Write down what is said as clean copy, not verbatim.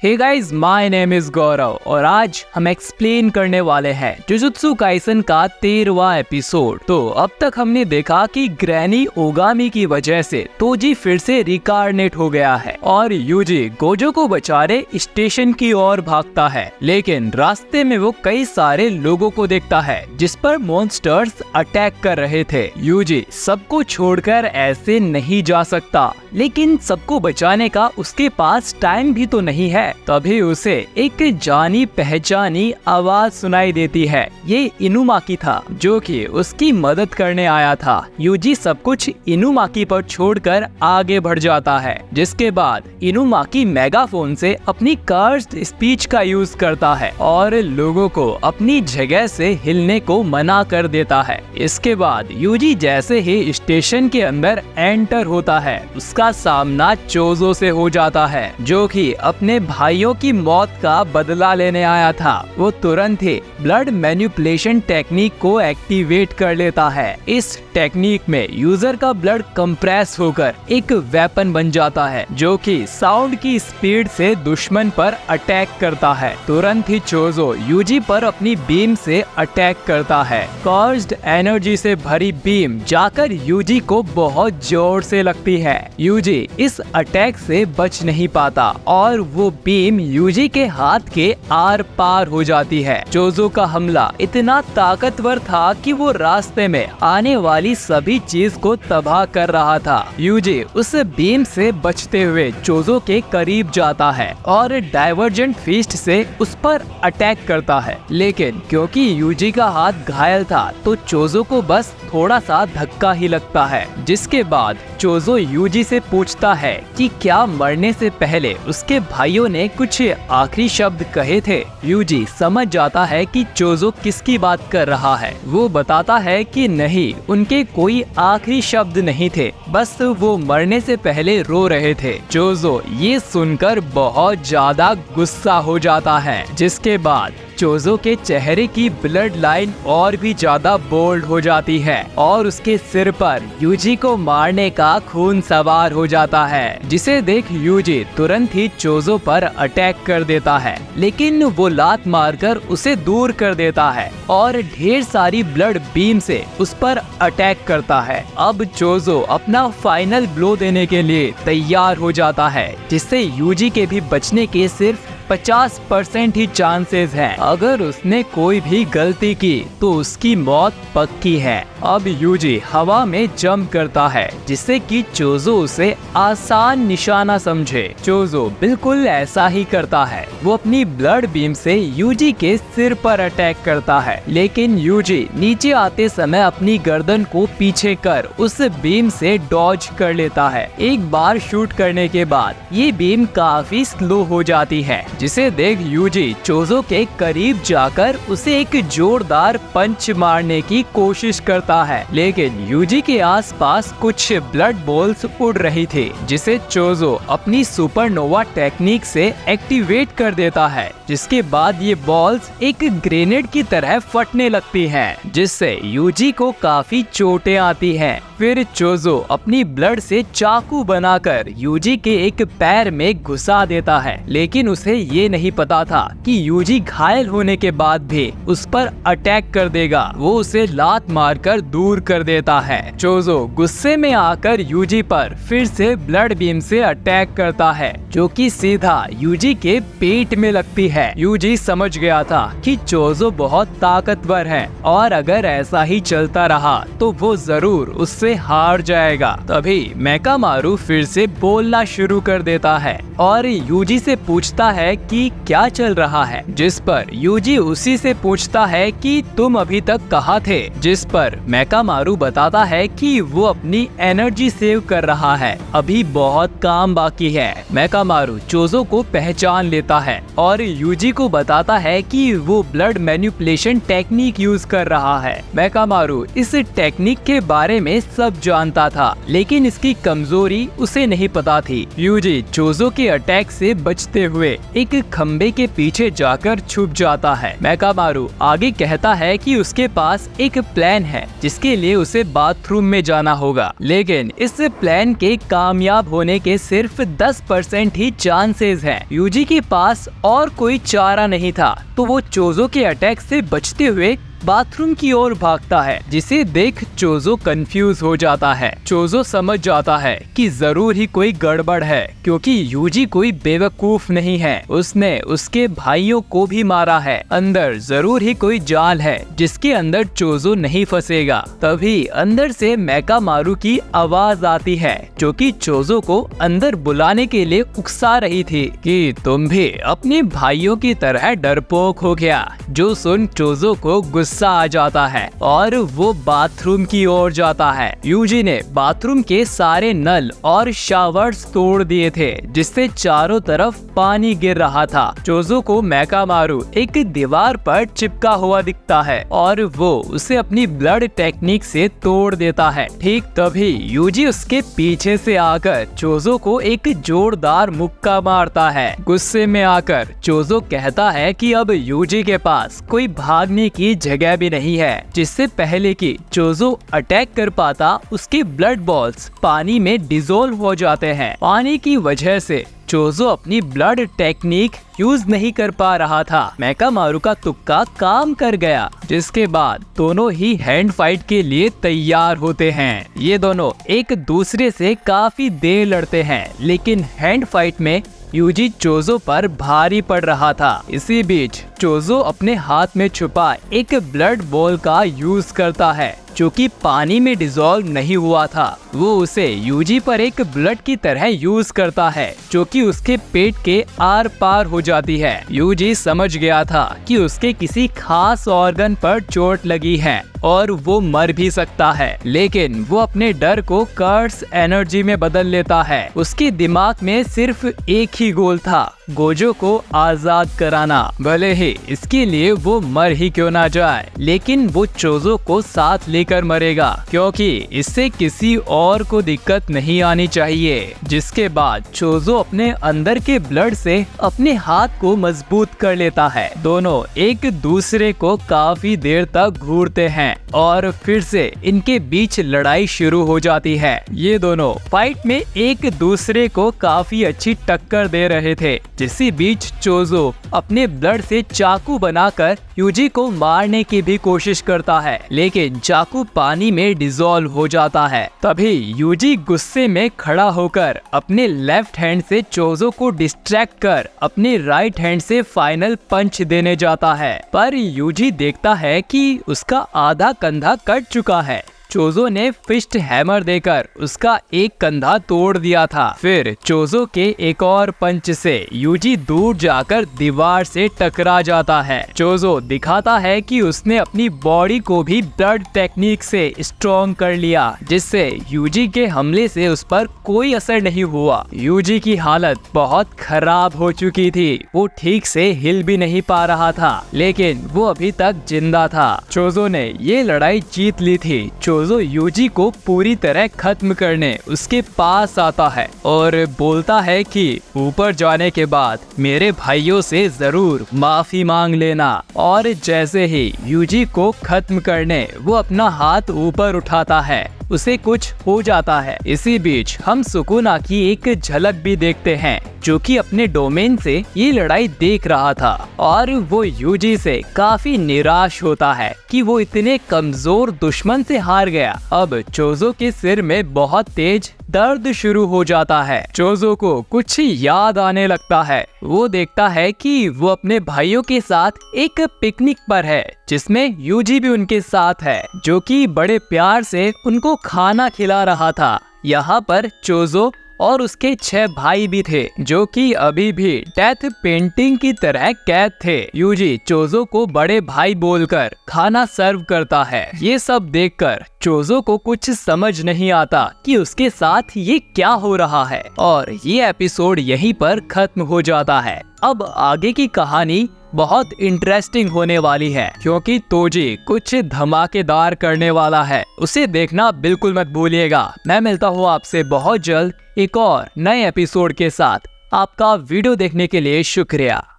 Hey guys, my name is Gaurav और आज हम एक्सप्लेन करने वाले हैं जुजुत्सु काइसन का 13वां एपिसोड। तो अब तक हमने देखा कि ग्रैनी ओगामी की वजह से तोजी फिर से रिकार्नेट हो गया है और यूजी गोजो को बचाने स्टेशन की ओर भागता है, लेकिन रास्ते में वो कई सारे लोगों को देखता है जिस पर मॉन्स्टर्स अटैक कर रहे थे। यूजी सबको छोड़कर ऐसे नहीं जा सकता, लेकिन सबको बचाने का उसके पास टाइम भी तो नहीं है। तभी उसे एक जानी पहचानी आवाज सुनाई देती है। ये इनुमाकी था जो कि उसकी मदद करने आया था। यूजी सब कुछ इनुमाकी पर छोड़कर आगे बढ़ जाता है, जिसके बाद इनुमाकी मेगाफोन से अपनी कर्स्ड स्पीच का यूज करता है और लोगों को अपनी जगह से हिलने को मना कर देता है। इसके बाद यूजी जैसे ही स्टेशन के अंदर एंटर होता है, उसका सामना चोजो से हो जाता है जो कि अपने भाइयों की मौत का बदला लेने आया था। वो तुरंत ही ब्लड मैनिपुलेशन टेक्निक को एक्टिवेट कर लेता है। इस टेक्निक में यूजर का ब्लड कंप्रेस होकर एक वेपन बन जाता है जो कि साउंड की स्पीड से दुश्मन पर अटैक करता है। तुरंत ही चोजो यूजी पर अपनी बीम से अटैक करता है। कर्स्ड एनर्जी से भरी बीम जाकर यूजी को बहुत जोर से लगती है। यूजी इस अटैक से बच नहीं पाता और वो बीम यूजी के हाथ के आर पार हो जाती है। चोजो का हमला इतना ताकतवर था कि वो रास्ते में आने वाली सभी चीज को तबाह कर रहा था। यूजी उस बीम से बचते हुए चोजो के करीब जाता है और डाइवर्जेंट फिस्ट से उस पर अटैक करता है, लेकिन क्योंकि यूजी का हाथ घायल था तो चोजो को बस थोड़ा सा धक्का ही लगता है। जिसके बाद चोजो यूजी से पूछता है कि क्या मरने से पहले उसके भाइयों ने कुछ आखिरी शब्द कहे थे। यूजी समझ जाता है कि चोजो किसकी बात कर रहा है। वो बताता है कि नहीं, उनके कोई आखिरी शब्द नहीं थे, बस वो मरने से पहले रो रहे थे। चोजो ये सुनकर बहुत ज्यादा गुस्सा हो जाता है, जिसके बाद चोजो के चेहरे की ब्लड लाइन और भी ज्यादा बोल्ड हो जाती है और उसके सिर पर यूजी को मारने का खून सवार हो जाता है, जिसे देख यूजी तुरंत ही चोजो पर अटैक कर देता है, लेकिन वो लात मारकर उसे दूर कर देता है और ढेर सारी ब्लड बीम से उस पर अटैक करता है। अब चोजो अपना फाइनल ब्लो देने के लिए तैयार हो जाता है, जिससे यूजी के भी बचने के सिर्फ 50% ही चांसेस हैं। अगर उसने कोई भी गलती की तो उसकी मौत पक्की है। अब यूजी हवा में जंप करता है, जिससे कि चोजो उसे आसान निशाना समझे। चोजो बिल्कुल ऐसा ही करता है। वो अपनी ब्लड बीम से यूजी के सिर पर अटैक करता है, लेकिन यूजी नीचे आते समय अपनी गर्दन को पीछे कर उस बीम से डॉज कर लेता है। एक बार शूट करने के बाद ये बीम काफी स्लो हो जाती है, जिसे देख यूजी चोजो के करीब जाकर उसे एक जोरदार पंच मारने की कोशिश करता है, लेकिन यूजी के आसपास कुछ ब्लड बॉल्स उड़ रही थी, जिसे चोजो अपनी सुपरनोवा टेक्निक से एक्टिवेट कर देता है। जिसके बाद ये बॉल्स एक ग्रेनेड की तरह फटने लगती हैं, जिससे यूजी को काफी चोटें आती हैं। फिर चोजो अपनी ब्लड से चाकू बनाकर यूजी के एक पैर में घुसा देता है, लेकिन उसे ये नहीं पता था कि यूजी घायल होने के बाद भी उस पर अटैक कर देगा। वो उसे लात मारकर दूर कर देता है। चोजो गुस्से में आकर यूजी पर फिर से ब्लड बीम से अटैक करता है, जो कि सीधा यूजी के पेट में लगती है। यूजी समझ गया था कि चोजो बहुत ताकतवर है और अगर ऐसा ही चलता रहा तो वो जरूर उससे हार जाएगा। तभी मेकामारू फिर से बोलना शुरू कर देता है और यूजी से पूछता है कि क्या चल रहा है, जिस पर यूजी उसी से पूछता है कि तुम अभी तक कहाँ थे, जिस पर मेकामारू बताता है कि वो अपनी एनर्जी सेव कर रहा है, अभी बहुत काम बाकी है। मेकामारू चोजो को पहचान लेता है और यूजी को बताता है कि वो ब्लड मैनिपुलेशन टेक्निक यूज कर रहा है। मेकामारू इस टेक्निक के बारे में सब जानता था, लेकिन इसकी कमजोरी उसे नहीं पता थी। यूजी चोजो के अटैक से बचते हुए एक खंबे के पीछे जाकर छुप जाता है। मेकामारू आगे कहता है कि उसके पास एक प्लान है जिसके लिए उसे बाथरूम में जाना होगा, लेकिन इस प्लान के कामयाब होने के सिर्फ 10% ही चांसेस हैं। यूजी के पास और कोई चारा नहीं था, तो वो चोजो के अटैक से बचते हुए बाथरूम की ओर भागता है, जिसे देख चोजो कंफ्यूज हो जाता है। चोजो समझ जाता है कि जरूर ही कोई गड़बड़ है, क्योंकि यूजी कोई बेवकूफ नहीं है, उसने उसके भाइयों को भी मारा है। अंदर जरूर ही कोई जाल है जिसके अंदर चोजो नहीं फंसेगा। तभी अंदर से मेकामारू की आवाज आती है, जो कि चोजो को अंदर बुलाने के लिए उकसा रही थी कि तुम भी अपने भाइयों की तरह डरपोक हो गया। जो सुन चोजो को गुस्सा आ जाता है और वो बाथरूम की ओर जाता है। यूजी ने बाथरूम के सारे नल और शावर्स तोड़ दिए थे, जिससे चारों तरफ पानी गिर रहा था। चोजो को मेकामारू एक दीवार पर चिपका हुआ दिखता है और वो उसे अपनी ब्लड टेक्निक से तोड़ देता है। ठीक तभी यूजी उसके पीछे से आकर चोजो को एक जोरदार मुक्का मारता है। गुस्से में आकर चोजो कहता है कि अब यूजी के पास कोई भागने की जगह भी नहीं है। जिससे पहले कि चोजो अटैक कर पाता, उसके ब्लड बॉल्स पानी में डिसॉल्व हो जाते हैं। पानी की वजह से चोजो अपनी ब्लड टेक्निक यूज नहीं कर पा रहा था। मेकामारू का तुक्का काम कर गया, जिसके बाद दोनों ही हैंड फाइट के लिए तैयार होते हैं। ये दोनों एक दूसरे से काफी देर लड़ते हैं, लेकिन हैंड फाइट में यूजी चोजो पर भारी पड़ रहा था। इसी बीच चोजो अपने हाथ में छुपा एक ब्लड बॉल का यूज करता है, जो कि पानी में डिसॉल्व नहीं हुआ था। वो उसे यूजी पर एक ब्लड की तरह यूज करता है, जो कि उसके पेट के आर पार हो जाती है। यूजी समझ गया था कि उसके किसी खास ऑर्गन पर चोट लगी है और वो मर भी सकता है, लेकिन वो अपने डर को कर्स एनर्जी में बदल लेता है। उसके दिमाग में सिर्फ एक ही गोल था, गोजो को आजाद कराना। भले ही इसके लिए वो मर ही क्यों ना जाए, लेकिन वो चोजो को साथ लेकर मरेगा, क्योंकि इससे किसी और को दिक्कत नहीं आनी चाहिए। जिसके बाद चोजो अपने अंदर के ब्लड से अपने हाथ को मजबूत कर लेता है। दोनों एक दूसरे को काफी देर तक घूरते हैं और फिर से इनके बीच लड़ाई शुरू हो जाती है। ये दोनों फाइट में एक दूसरे को काफी अच्छी टक्कर दे रहे थे। जिसी बीच चोजो अपने ब्लड से चाकू बनाकर यूजी को मारने की भी कोशिश करता है, लेकिन चाकू पानी में डिसॉल्व हो जाता है। तभी यूजी गुस्से में खड़ा होकर अपने लेफ्ट हैंड से चोजो को डिस्ट्रैक्ट कर अपने राइट हैंड से फाइनल पंच देने जाता है, पर यूजी देखता है कि उसका आधा कंधा कट चुका है। चोजो ने फिस्ट हैमर देकर उसका एक कंधा तोड़ दिया था। फिर चोजो के एक और पंच से यूजी दूर जाकर दीवार से टकरा जाता है। चोजो दिखाता है कि उसने अपनी बॉडी को भी ब्लड टेक्निक से स्ट्रॉन्ग कर लिया, जिससे यूजी के हमले से उस पर कोई असर नहीं हुआ। यूजी की हालत बहुत खराब हो चुकी थी, वो ठीक से हिल भी नहीं पा रहा था, लेकिन वो अभी तक जिंदा था। चोजो ने ये लड़ाई जीत ली थी। चोजो यूजी को पूरी तरह खत्म करने उसके पास आता है और बोलता है कि ऊपर जाने के बाद मेरे भाइयों से जरूर माफी मांग लेना। और जैसे ही यूजी को खत्म करने वो अपना हाथ ऊपर उठाता है, उसे कुछ हो जाता है। इसी बीच हम सुकुना की एक झलक भी देखते हैं, जो कि अपने डोमेन से ये लड़ाई देख रहा था और वो यूजी से काफी निराश होता है कि वो इतने कमजोर दुश्मन से हार गया। अब चोजो के सिर में बहुत तेज दर्द शुरू हो जाता है। चोजो को कुछ याद आने लगता है। वो देखता है कि वो अपने भाइयों के साथ एक पिकनिक पर है, जिसमें यूजी भी उनके साथ है, जो कि बड़े प्यार से उनको खाना खिला रहा था। यहाँ पर चोजो और उसके 6 भाई भी थे, जो कि अभी भी डेथ पेंटिंग की तरह कैद थे। यूजी चोजो को बड़े भाई बोलकर खाना सर्व करता है। ये सब देखकर चोजो को कुछ समझ नहीं आता कि उसके साथ ये क्या हो रहा है, और ये एपिसोड यहीं पर खत्म हो जाता है। अब आगे की कहानी बहुत इंटरेस्टिंग होने वाली है, क्योंकि तोजी कुछ धमाकेदार करने वाला है। उसे देखना बिल्कुल मत भूलिएगा। मैं मिलता हूँ आपसे बहुत जल्द एक और नए एपिसोड के साथ। आपका वीडियो देखने के लिए शुक्रिया।